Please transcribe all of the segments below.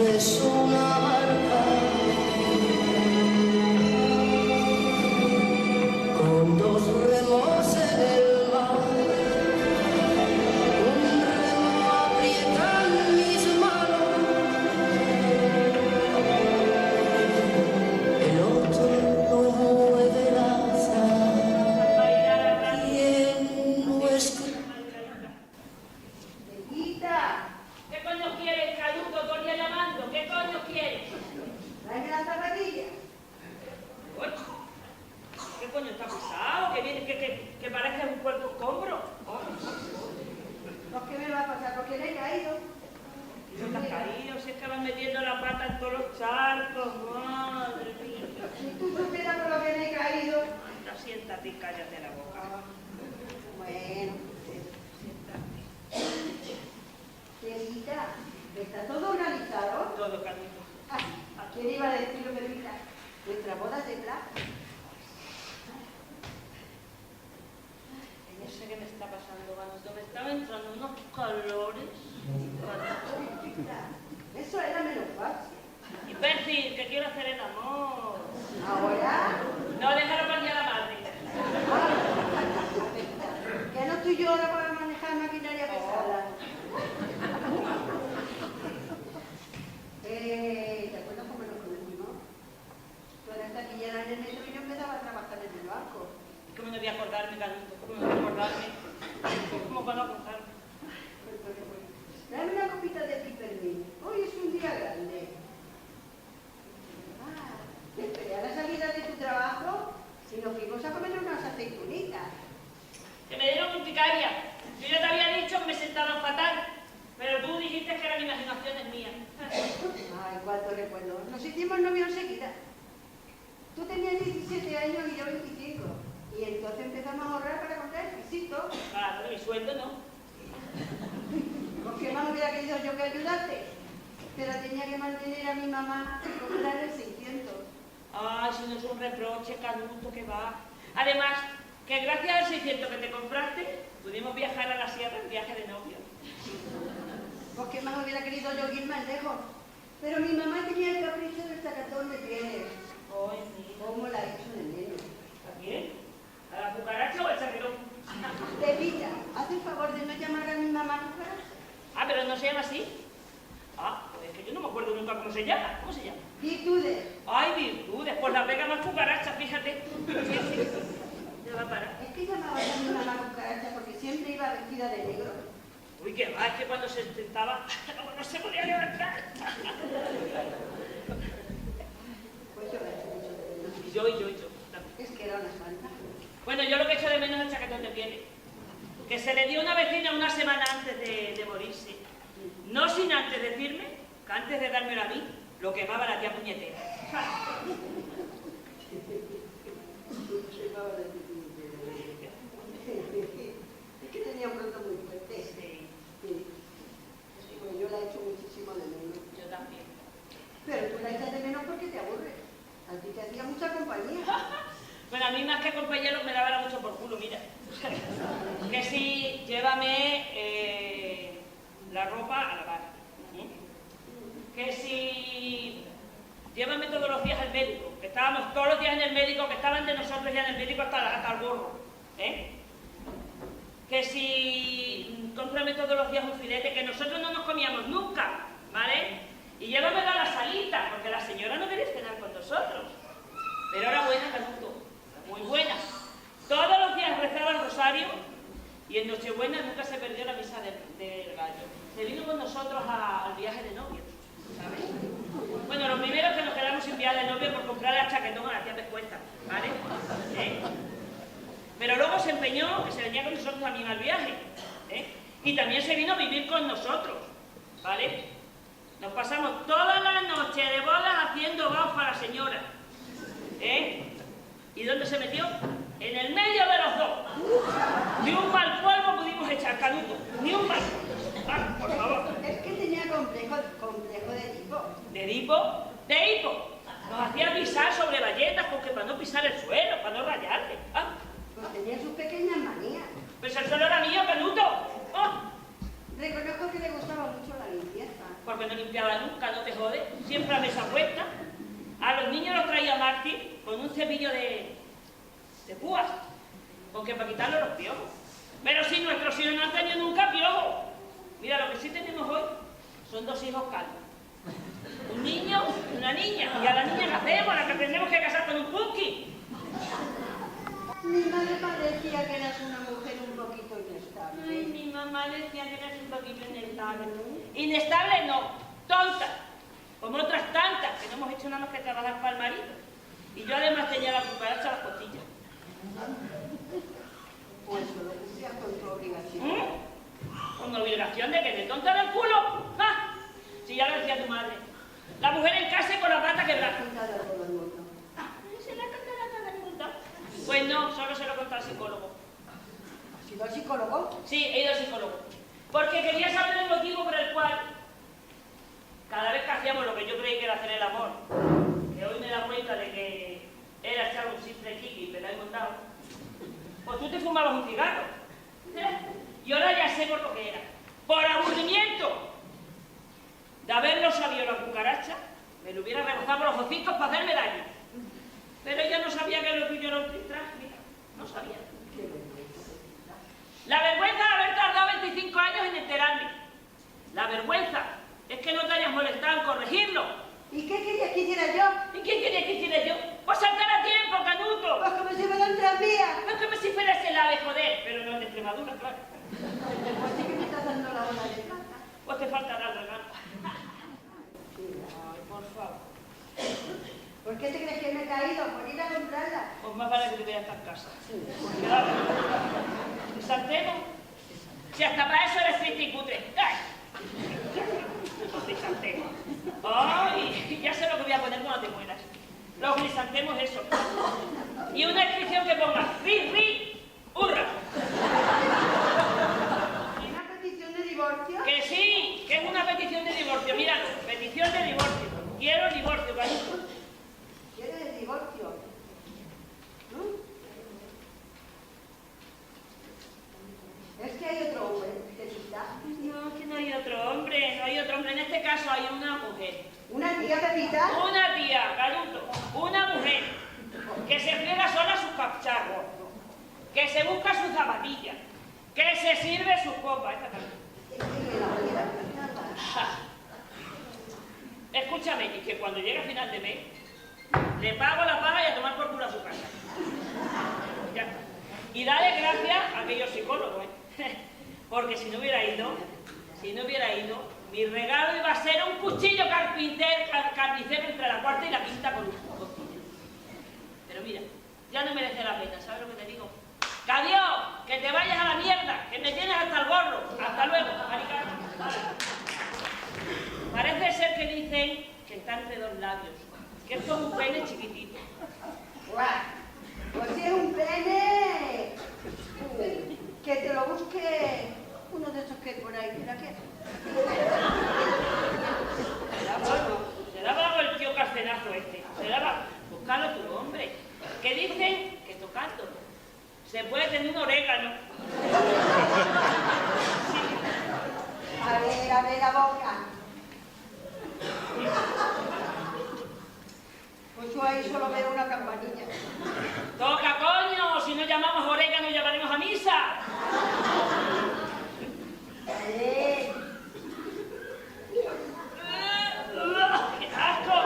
es una barca con dos remos en el mar. Un remo aprieta en mis manos, el otro lo mueve el azar. Y en nuestro... ¿Qué coño quieres, caduco? Todo el día llamando. ¿Qué coño quieres? Tráeme la zapatilla. Uy, ¿qué coño está pesado? Que viene, que parece un cuerpo escombro. ¿Por qué me va a pasar? Porque le he caído. Se te has caído, si es que vas metiendo la pata en todos los charcos, madre mía. Si tú supieras por lo que me he caído. Anda, siéntate y cállate la boca. Bueno, siéntate. Terita, ¿está todo organizado? Todo, caduco. ¿A quién iba a decirlo, Terita? Nuestra boda de plata. No sé qué me está pasando, Ganuto. Me estaban entrando unos calores. Eso era menos fácil. Imbécil, que quiero hacer el amor. ¿Ahora? No, déjalo para el día de la madre. Que no estoy yo ahora para manejar maquinaria pesada. ¿Te acuerdas cómo nos conocimos? Tú eras taquillera en el metro y yo empezaba a trabajar en el banco. ¿Cómo no voy a acordarme, Ganuto? ¿Cómo no voy a acordarme? ¿Cómo puedo acordarme? Dame una copita de pipermín. Hoy es un día grande. Te esperé a la salida de tu trabajo y nos fuimos a comer unas aceitunitas. Que me dieron urticaria. Yo ya te había dicho que me sentaban fatal, pero tú dijiste que eran imaginaciones mías. Ay, cuánto recuerdo. Nos hicimos novios enseguida. Tú tenías 17 años y yo 25. Y entonces empezamos a ahorrar para comprar el pisito. Claro, mi sueldo no. ¿Por qué más hubiera querido yo que ayudarte? Pero tenía que mantener a mi mamá y comprar el 600. Ay, si no es un reproche, Canuto, que va. Además, que gracias al 600 que te compraste, pudimos viajar a la sierra en viaje de novio. ¿Por qué más hubiera querido yo ir más lejos? Pero mi mamá tenía el capricho del sacatón de pieles. Ay, mira. ¿Cómo la hizo en el neno? ¿A quién? ¿A la cucaracha o al saquerón? Pepita, haz el favor de no llamar a mi mamá cucaracha. Ah, pero no se llama así. Ah, pues es que yo no me acuerdo nunca cómo se llama. ¿Cómo se llama? Virtudes. Ay, virtudes. Pues la pega más cucaracha, fíjate. Sí, sí. Ya va a parar. Es que llamaba a mi mamá cucaracha porque siempre iba vestida de negro. Uy, qué va, es que cuando se sentaba no se podía levantar. Pues yo la he hecho mucho de menos. Y yo. Es que era una santa. Bueno, yo lo que echo de menos es el chaquetón de pieles. Que se le dio a una vecina una semana antes de morirse. No sin antes decirme que antes de dármelo a mí, lo quemaba la tía puñetera. Es que tenía un pronto muy fuerte. Sí, Pues yo la he hecho muchísimo de menos. yo también. Pero tú la echas de menos porque te aburres. A ti te hacía mucha compañía. Bueno, a mí más que compañeros me daba mucho por culo, mira. Que sí, llévame la ropa a lavar. Que sí, llévame todos los días al médico. Que estábamos todos los días en el médico, que estaban de nosotros ya en el médico hasta el gorro. Que si cómprame todos los días un filete, que nosotros no nos comíamos nunca, ¿vale? Y llévamelo a la salita, porque la señora no quería cenar con nosotros. Pero era buena, Canuto, muy buena. Todos los días rezaba el rosario y en Nochebuena nunca se perdió la misa del gallo. Se vino con nosotros al viaje de novio, ¿sabes? Bueno, lo primero es que nos quedamos sin viaje de novio por comprar la chaquetón a la tía Pescuesta, ¿vale? Pero luego se empeñó que se venía con nosotros también al viaje, y también se vino a vivir con nosotros, ¿vale? Nos pasamos toda la noche de bodas haciendo baos para la señora, ¿Y dónde se metió? En el medio de los dos. Ni un mal polvo pudimos echar, Canuto, ni un mal. Ah, por favor. Es que tenía complejo de tipo. ¿De hipo? ¡De hipo! Nos hacía pisar sobre valletas porque para no pisar el suelo, para no rayarle. Ah, Pues tenía sus pequeñas manías. pues el suelo era mío, Canuto. Oh. Reconozco que le gustaba mucho la limpieza. porque no limpiaba nunca, no te jode, siempre a mesa puesta. A los niños los traía Martín con un cepillo de púas, porque para quitarle los piojos. Pero si nuestros hijos no han tenido nunca piojos. Mira, lo que sí tenemos hoy son 2 hijos calvos. Un niño y una niña. Y a la niña ¿qué hacemos? La que tenemos que casar con un punky. Mi madre parecía que eras una mujer un poquito inestable. Ay, mi mamá decía que eras un poquito inestable. Inestable no, tonta. Como otras tantas, que no hemos hecho nada más que trabajar para el marido. Y yo además tenía la cucaracha a las costillas. Pues lo cumplías con tu obligación. ¿Con obligación de que te tonta del culo? ¡Ja! Si ya lo decía tu madre. La mujer en casa y con la pata quebrada. Contado a todo el mundo. ¿Se la contará a todo el mundo? Pues no, solo se lo contó al psicólogo. ¿Has ido al psicólogo? Sí, he ido al psicólogo. Porque quería saber el motivo por el cual cada vez que hacíamos lo que yo creí que era hacer el amor, que hoy me da cuenta de que era echar un simple kiki, pero he montado, pues tú te fumabas un cigarro. Y ahora ya sé por lo que era. Por aburrimiento de haberlo sabido la cucaracha, me lo hubiera rebozado por los hocicos para hacerme daño. Pero ella no sabía que lo tuyo era un tritraje, mira, no sabía. La vergüenza de haber tardado 25 años en enterarme. La vergüenza es que no te hayas molestado en corregirlo. ¿Y qué querías que hiciera yo? ¿Y qué querías que hiciera yo? Pues saltar a tiempo, canuto. Pues como si fuera un tranvía. No es como si fueras el ave, joder, pero no es de Extremadura, claro. Pues sí que me estás dando la bola de plata. Pues te faltará la gana. Ay, por favor. ¿Por qué te crees que me he caído? Por ir a comprarla. Pues más vale que te veas en casa. Sí. ¿Saltemos? Si hasta para eso eres triste y cutre. ¡Ay! Los crisantemos. ¡Ay! Ya sé lo que voy a poner cuando te mueras. Los crisantemos eso. Y una inscripción que ponga ri, ri, hurra. ¿Y una petición de divorcio? Que sí, que es una petición de divorcio. Mira, petición de divorcio. Quiero el divorcio, cariño. ¿Quieres el divorcio? Es que hay otro hombre que quizá. No, que no hay otro hombre, no hay otro hombre. En este caso hay una mujer. ¿Una tía Pepita? Una tía, Canuto, una mujer que se friega sola sus cacharros, que se busca sus zapatillas, que se sirve sus copas. Escúchame, y que cuando llegue a final de mes, le pago la paga y a tomar por culo a su casa. Ya está. Y dale gracias a aquellos psicólogos, porque si no hubiera ido, mi regalo iba a ser un cuchillo carnicero entre la cuarta y la quinta con un costillo. Pero mira, ya no merece la pena, ¿sabes lo que te digo? ¡Que adiós! ¡Que te vayas a la mierda! ¡Que me tienes hasta el gorro! ¡Hasta luego, maricano! Parece ser que dicen que está entre 2 labios, que esto es un pene chiquitito. Pues si es un pene, que te lo busque uno de esos que hay por ahí. Mira qué. Será vago el tío Carcenazo este. Será vago. Búscalo tú, hombre. Que dicen que tocando se puede tener un orégano. A ver la boca. Pues yo ahí solo veo una campanilla. ¡Toca, coño! Si no llamamos orégano, llamaremos a misa. ¡Qué asco!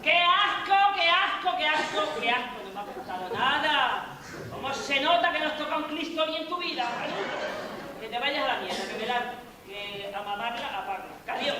¡Qué asco, qué asco, qué asco, qué asco! No me ha gustado nada. ¿Cómo se nota que nos toca un Cristo bien en tu vida? Que te vayas a la mierda, que me la... que a mamarla, apaga. ¡Adiós!